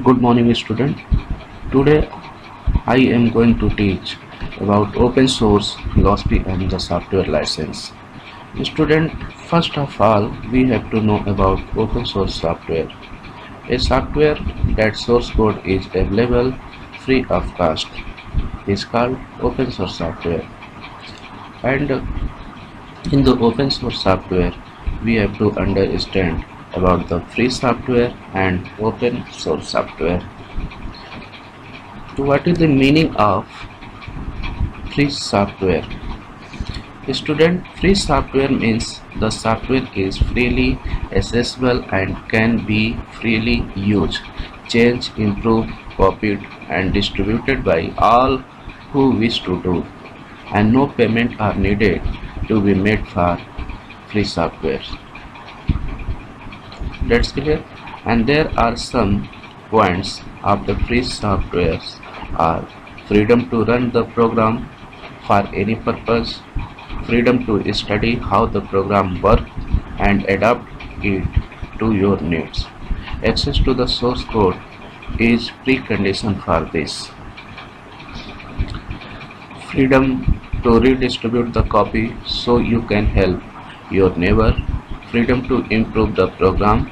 Good morning, student. Today I am going to teach about open source philosophy and the software license. Student, first of all, we have to know about open source software. A software that source code is available free of cost is called open source software. And in the open source software, we have to understand about the free software and open source software. What is the meaning of free software? Student, free software means the software is freely accessible and can be freely used, changed, improved, copied and distributed by all who wish to do, and no payment are needed to be made for free software. That's clear. And there are some points of the free software are freedom to run the program for any purpose, freedom to study how the program works and adapt it to your needs. Access to the source code is precondition for this. Freedom to redistribute the copy so you can help your neighbor, freedom to improve the program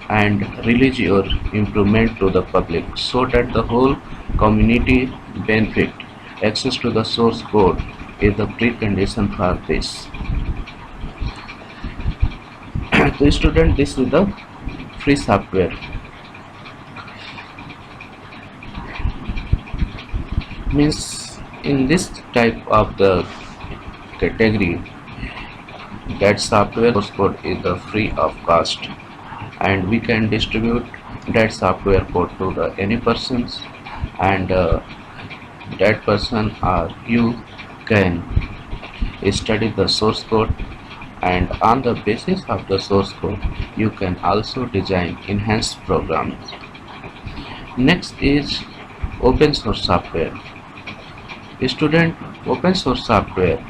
and release your improvement to the public so that the whole community benefit. Access to the source code is the precondition for this. So student, this is the free software. Means in this type of the category, that software source code is the free of cost and we can distribute that software code to the any persons, and that person or you can study the source code, and on the basis of the source code you can also design enhanced programs. Next is open source software. Student, open source software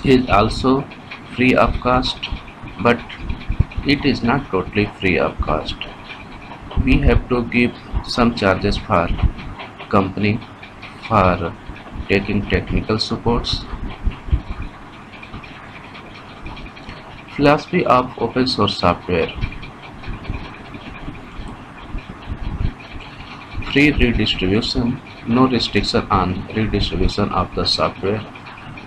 is also free of cost, but it is not totally free of cost. We have to give some charges for company for taking technical supports. Philosophy of open source software: free redistribution, no restriction on redistribution of the software,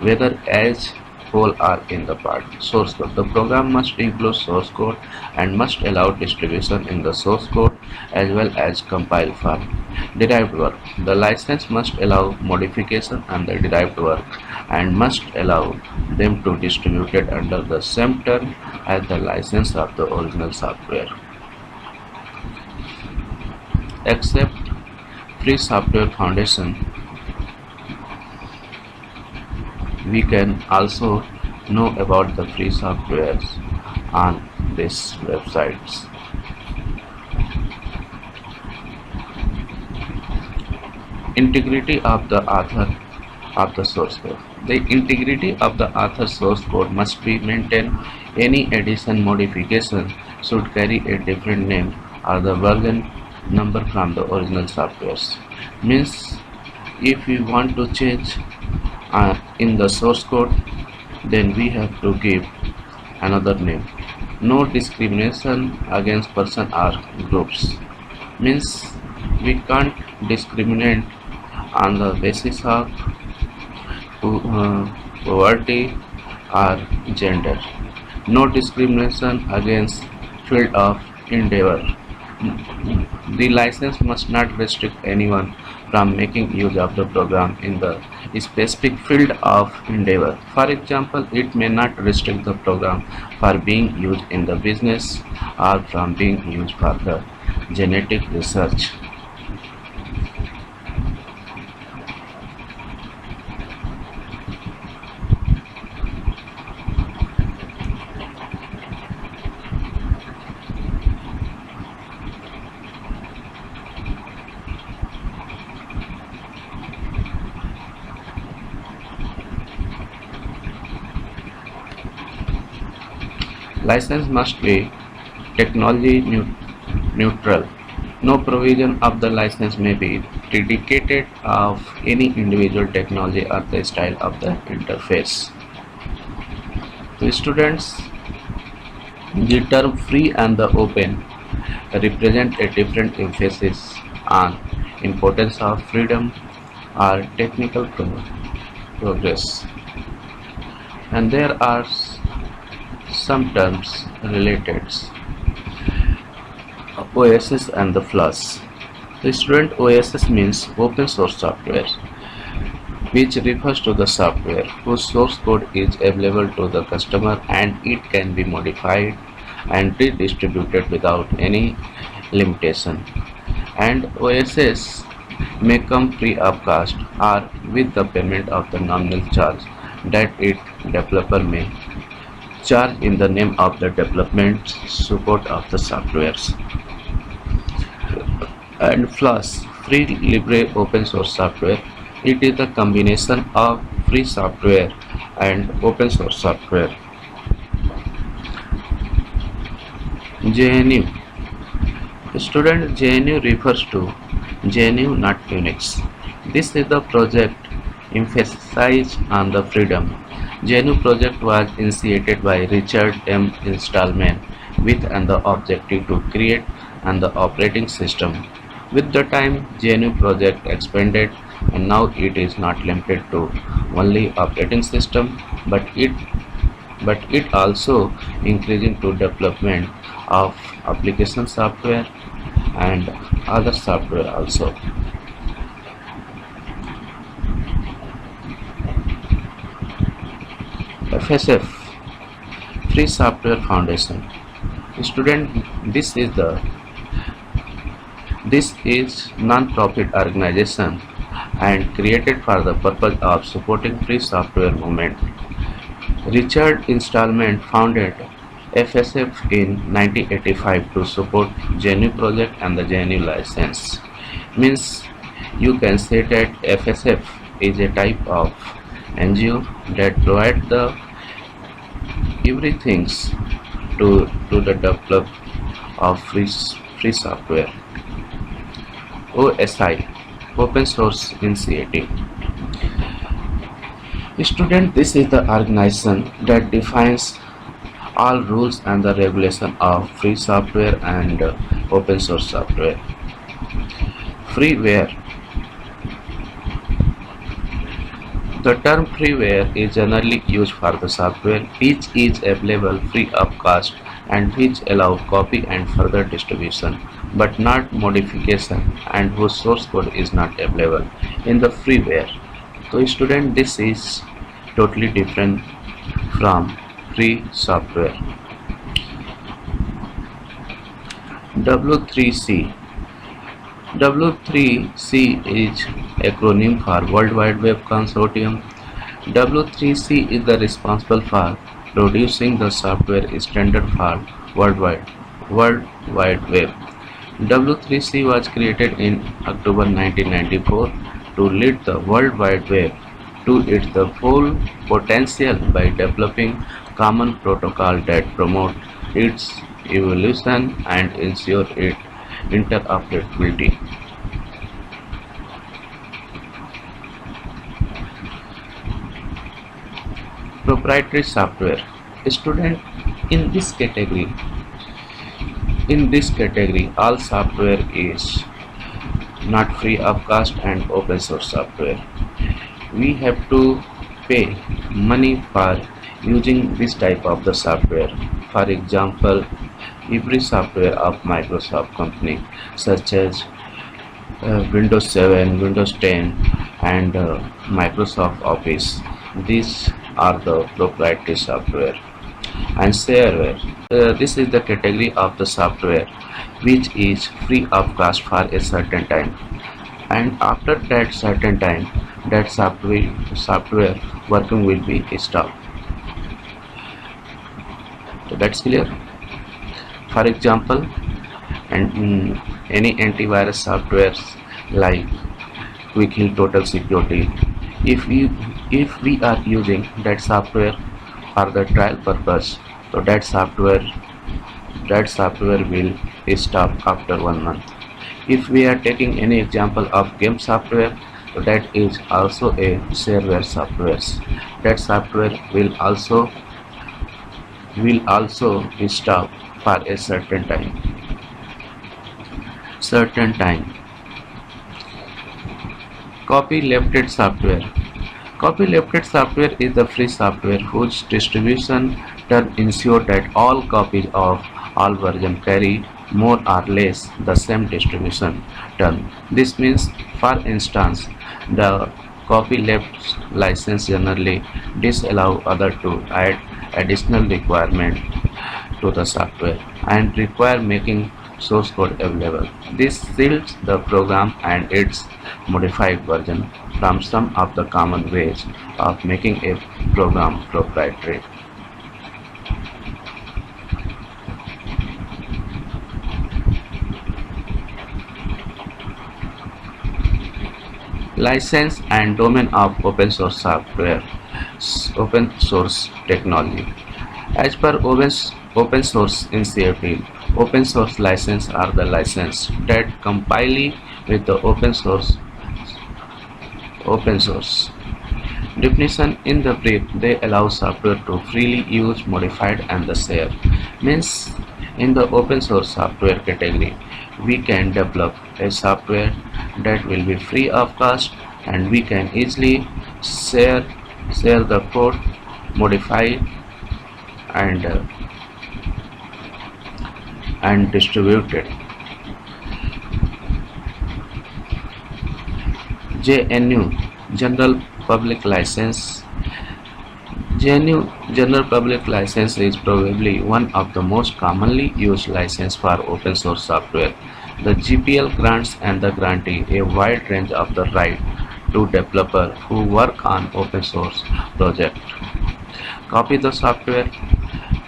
whether as whole or in the part. Source code: the program must include source code and must allow distribution in the source code as well as compile file. Derived work: the license must allow modification on the derived work and must allow them to distribute it under the same term as the license of the original software. Except Free Software Foundation, we can also know about the free softwares on these websites. Integrity of the author of the source code. The integrity of the author source code must be maintained. Any addition modification should carry a different name or the version number from the original softwares. Means if we want to change in the source code, then we have to give another name. No discrimination against person or groups. Means we can't discriminate on the basis of poverty or gender. No discrimination against field of endeavor. The license must not restrict anyone from making use of the program in the specific field of endeavor. For example, it may not restrict the program for being used in the business or from being used for the genetic research. License must be technology neutral. No provision of the license may be dedicated of any individual technology or the style of the interface. To students, the term free and the open represent a different emphasis on importance of freedom or technical progress. And there are some terms related OSS and the flaws. The student OSS means open source software, which refers to the software whose source code is available to the customer and it can be modified and redistributed without any limitation. And OSS may come free of cost or with the payment of the nominal charge that its developer may charge in the name of the development support of the softwares. And flaws: free libre open source software. It is the combination of free software and open source software. GNU. Student, GNU refers to GNU, not Unix. This is the project emphasized on the freedom. GNU project was initiated by Richard M. Stallman with and the objective to create and the operating system. With the time, GNU project expanded and now it is not limited to only operating system, but it also increasing to development of application software and other software also. FSF, Free Software Foundation. Student, this is non-profit organization and created for the purpose of supporting free software movement. Richard Stallman founded FSF in 1985 to support GNU project and the GNU license. Means you can say that FSF is a type of NGO that provide the everything to the develop of free software. OSI, Open Source Initiative. Student, this is the organization that defines all rules and the regulation of free software and open source software. Freeware. The term freeware is generally used for the software which is available free of cost and which allow copy and further distribution, but not modification, and whose source code is not available in the freeware. So student, this is totally different from free software. W3C. W3C is acronym for World Wide Web Consortium. W3C is the responsible for producing the software standard for World Wide Web. W3C was created in October 1994 to lead the World Wide Web to its the full potential by developing common protocol that promote its evolution and ensure its interoperability. Proprietary software. Student, in this category, all software is not free of cost and open source software. We have to pay money for using this type of the software. For example, every software of Microsoft company such as Windows 7, Windows 10 and Microsoft Office. These are the proprietary software. And shareware. This is the category of the software which is free of cost for a certain time, and after that certain time that software working will be stopped. So that's clear. For example, and any antivirus softwares like Quick Heal Total Security, if we are using that software for the trial purpose, so that software will stop after 1 month. If we are taking any example of game software, that is also a shareware software. That software will also be stopped for a certain time. Copylefted software. Copylefted software is the free software whose distribution term ensure that all copies of all versions carry more or less the same distribution term. This means, for instance, the copyleft license generally disallow other to add additional requirement to the software and require making source code available. This shields the program and its modified version from some of the common ways of making a program proprietary. License and domain of open source software, open source technology. As per open source initiative, open source license are the license that compile with the open source. Definition in the brief, they allow software to freely use, modified and the share. Means in the open source software category, we can develop a software that will be free of cost and we can easily share share the code, modify and and distribute it. JNU General Public License. GNU General Public License is probably one of the most commonly used licenses for open source software. The GPL grants and the grantee a wide range of the right to developers who work on open source projects. Copy the software.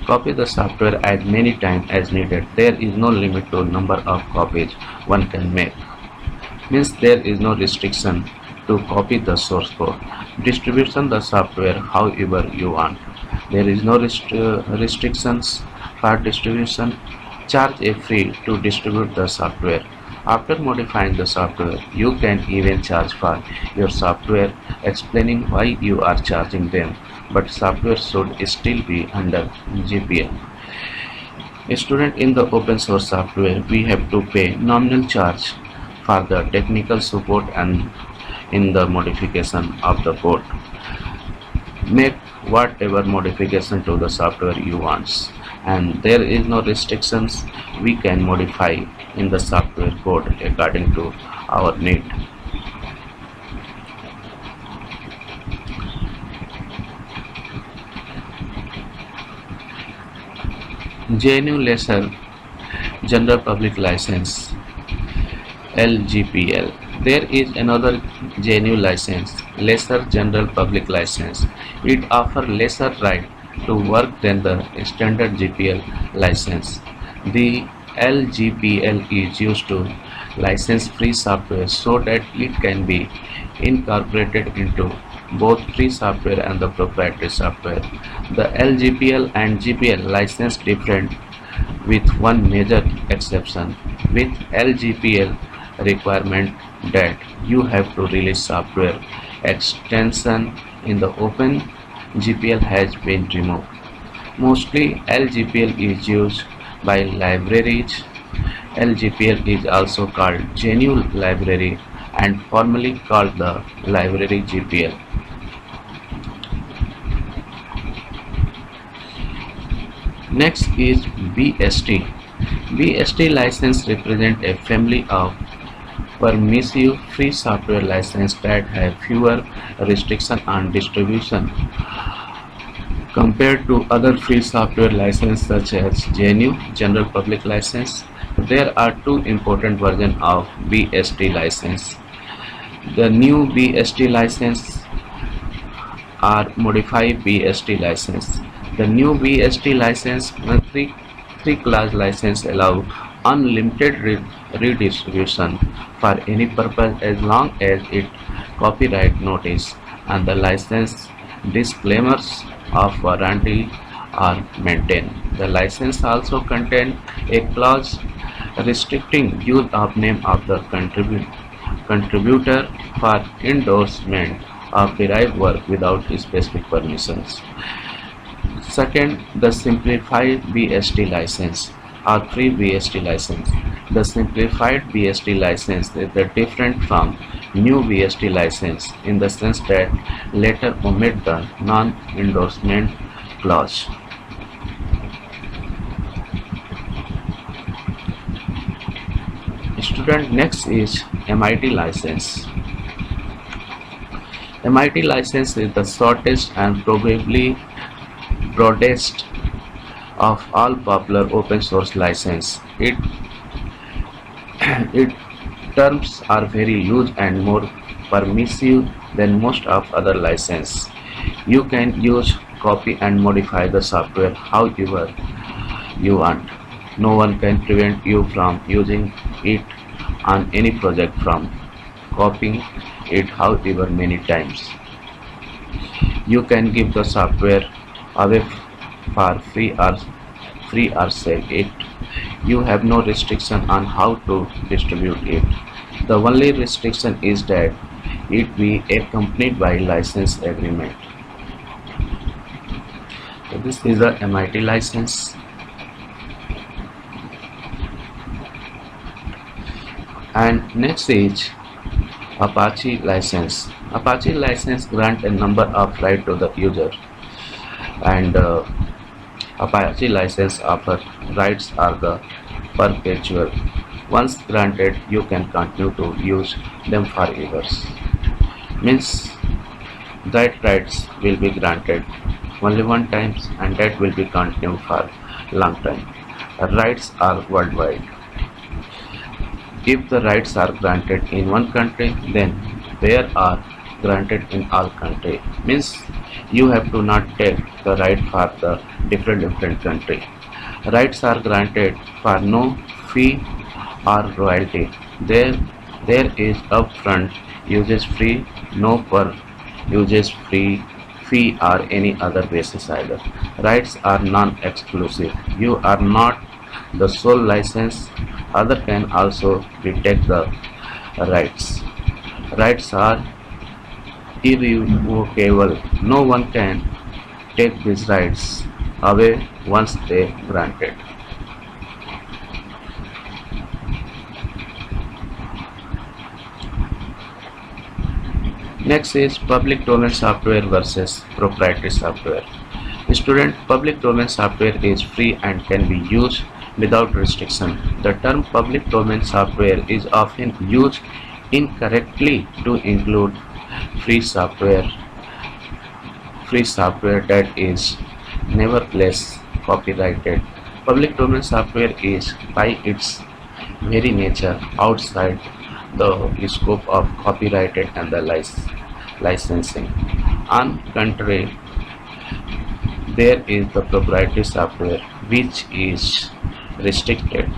Copy the software as many times as needed. There is no limit to number of copies one can make. Means there is no restriction to copy the source code. Distribution the software however you want. There is no restrictions for distribution. Charge a fee to distribute the software. After modifying the software, you can even charge for your software, explaining why you are charging them. But software should still be under GPL. A student in the open source software, we have to pay nominal charge for the technical support and in the modification of the code. Make whatever modification to the software you want, and there is no restrictions. We can modify in the software code according to our need. GNU Lesser General Public License, LGPL. There is another GNU license, Lesser General Public License. It offers lesser right to work than the standard GPL license. The LGPL is used to license free software so that it can be incorporated into both free software and the proprietary software. The LGPL and GPL license different with one major exception. With LGPL requirement that you have to release software extension in the open, GPL has been removed. Mostly LGPL is used by libraries. LGPL is also called GNU Library and formally called the Library GPL. Next is BST. BST license represent a family of permissive free software license that have fewer restrictions on distribution compared to other free software licenses such as GNU General Public License. There are two important versions of BST license. The new BST license or modified BST license. The new BST license, three class license allow unlimited redistribution for any purpose as long as it copyright notice and the license disclaimers of warranty are maintained. The license also contains a clause restricting use of name of the contributor for endorsement of derived work without specific permissions. Second, the simplified BST license or free BST license. The simplified BST license is the different from new BST license in the sense that later omit the non-endorsement clause. Student, next is MIT license. MIT license is the shortest and probably broadest of all popular open source license. Its terms are very loose and more permissive than most of other license. You can use, copy and modify the software however you want. No one can prevent you from using it on any project from copying it however many times. You can give the software away for free or sell it. You have no restriction on how to distribute it. The only restriction is that it be accompanied by license agreement. So this is the MIT license. And next is Apache license. Apache license grant a number of rights to the user, and Apache license offer rights are the perpetual. Once granted, you can continue to use them forever. Means that rights will be granted only one time and that will be continued for long time. Rights are worldwide. If the rights are granted in one country, then they are granted in all country. Means you have to not take the right for the different country. Rights are granted for no fee or royalty. There is upfront usage free, no per usage free fee or any other basis either. Rights are non-exclusive. You are not the sole license. Other can also detect the rights. Rights are irrevocable. No one can take these rights away once they granted. Next is public domain software versus proprietary software. Student, public domain software is free and can be used without restriction. The term public domain software is often used incorrectly to include free software that is nevertheless copyrighted. Public domain software is by its very nature outside the scope of copyrighted and the licensing. On contrary, there is the proprietary software which is restricted.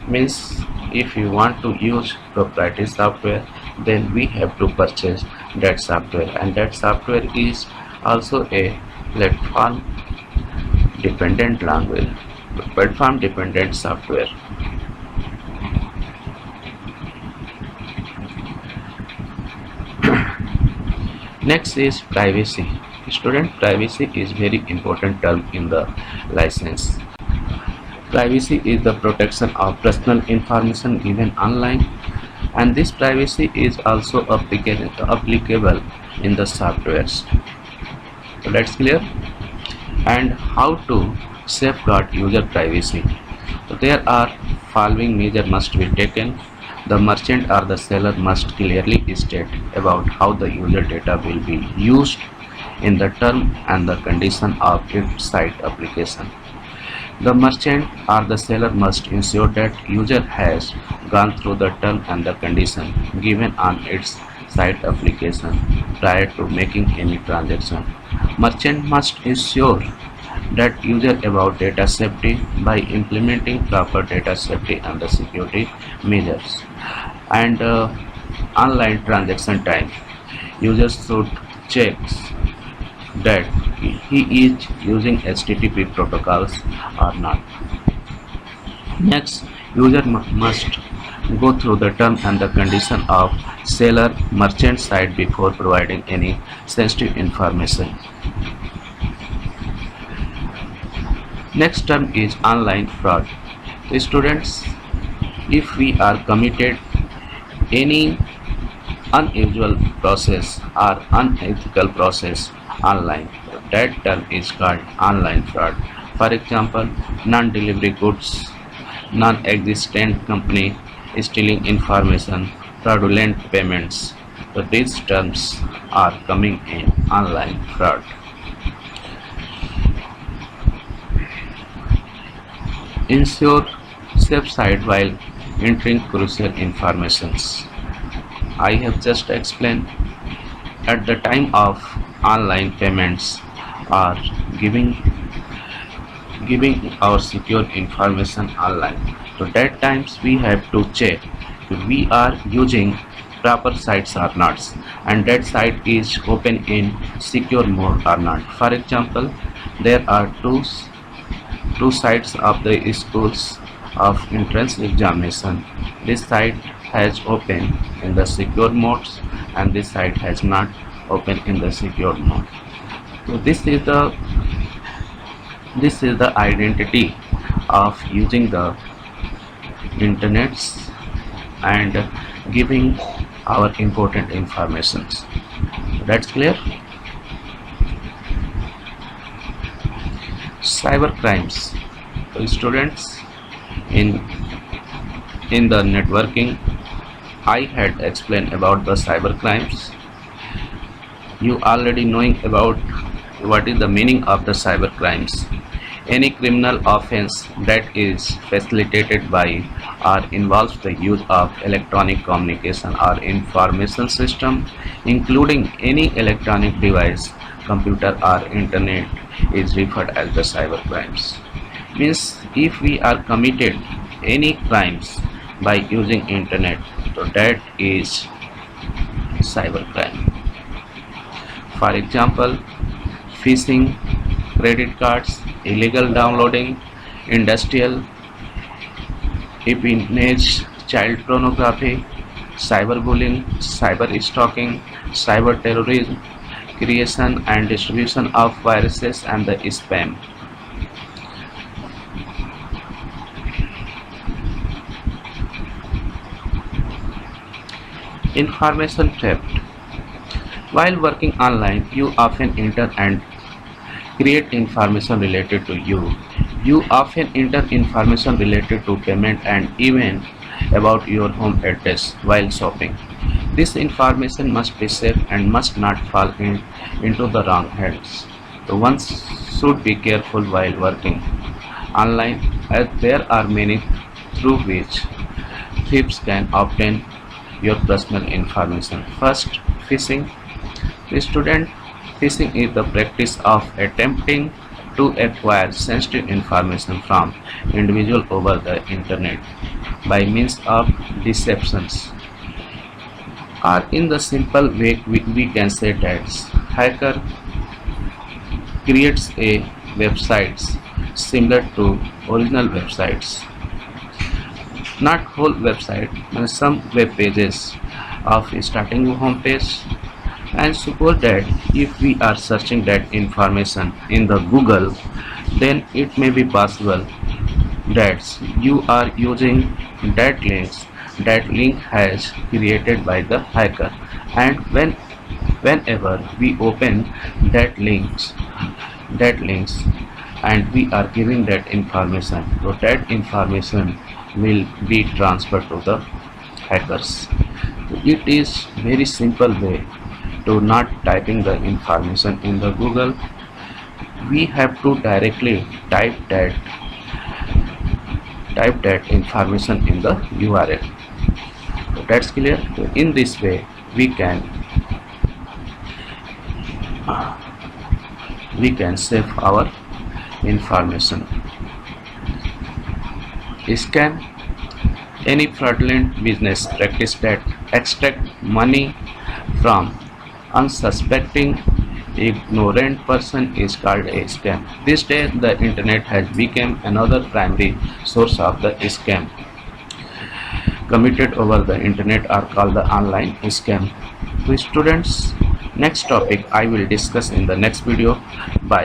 Means if you want to use proprietary software, then we have to purchase that software, and that software is also a platform dependent language, platform dependent software. Next is privacy. Student, privacy is very important term in the license. Privacy is the protection of personal information given online, and this privacy is also applicable in the softwares. So that's clear. And how to safeguard user privacy. So there are following measures must be taken. The merchant or the seller must clearly state about how the user data will be used in the term and the condition of its site application. The merchant or the seller must ensure that user has gone through the term and the condition given on its site application prior to making any transaction. Merchant must ensure that user about data safety by implementing proper data safety and the security measures. And online transaction time, users should check that he is using HTTP protocols or not. Next, User must go through the term and the condition of seller merchant site before providing any sensitive information. Next term is online fraud. So students, if we are committed any unusual process or unethical process online, that term is called online fraud. For example, non-delivery goods, non-existent company stealing information, fraudulent payments. So these terms are coming in online fraud. Ensure safe side while entering crucial informations. I have just explained at the time of online payments or giving giving our secure information online. So that times we have to check if we are using proper sites or not, and that site is open in secure mode or not. For example, there are two sites of the schools of entrance examination. This site has open in the secure modes and this site has not open in the secure mode. So this is the identity of using the internets and giving our important informations. That's clear. Cyber crimes. So students, in in the networking I had explained about the cyber crimes. You already knowing about what is the meaning of the cyber crimes. Any criminal offense that is facilitated by or involves the use of electronic communication or information system, including any electronic device, computer or internet, is referred as the cyber crimes. Means if we are committed any crimes by using internet, so that is cyber crime. For example, phishing, credit cards, illegal downloading, industrial espionage, child pornography, cyberbullying, cyber stalking, cyber terrorism, creation and distribution of viruses and the spam. Information theft. While working online, you often enter and create information related to you. You often enter information related to payment and even about your home address while shopping. This information must be safe and must not fall into the wrong hands. So one should be careful while working online as there are many through which thieves can obtain your personal information. First, phishing. The student, phishing is the practice of attempting to acquire sensitive information from individual over the internet by means of deceptions. Or in the simple way we can say that hacker creates a websites similar to original websites, not whole website, but some web pages of starting home page. And suppose that if we are searching that information in the Google, then it may be possible that you are using that link has created by the hacker, and whenever we open that links and we are giving that information, so that information will be transferred to the hackers. It is very simple way to not typing the information in the Google. We have to directly type that information in the URL. So that's clear. So in this way we can save our information. Scam. Any fraudulent business practice that extract money from unsuspecting ignorant person is called a scam. These days the internet has become another primary source of the scam. committed over the internet are called the online scam. So students, next topic I will discuss in the next video. Bye.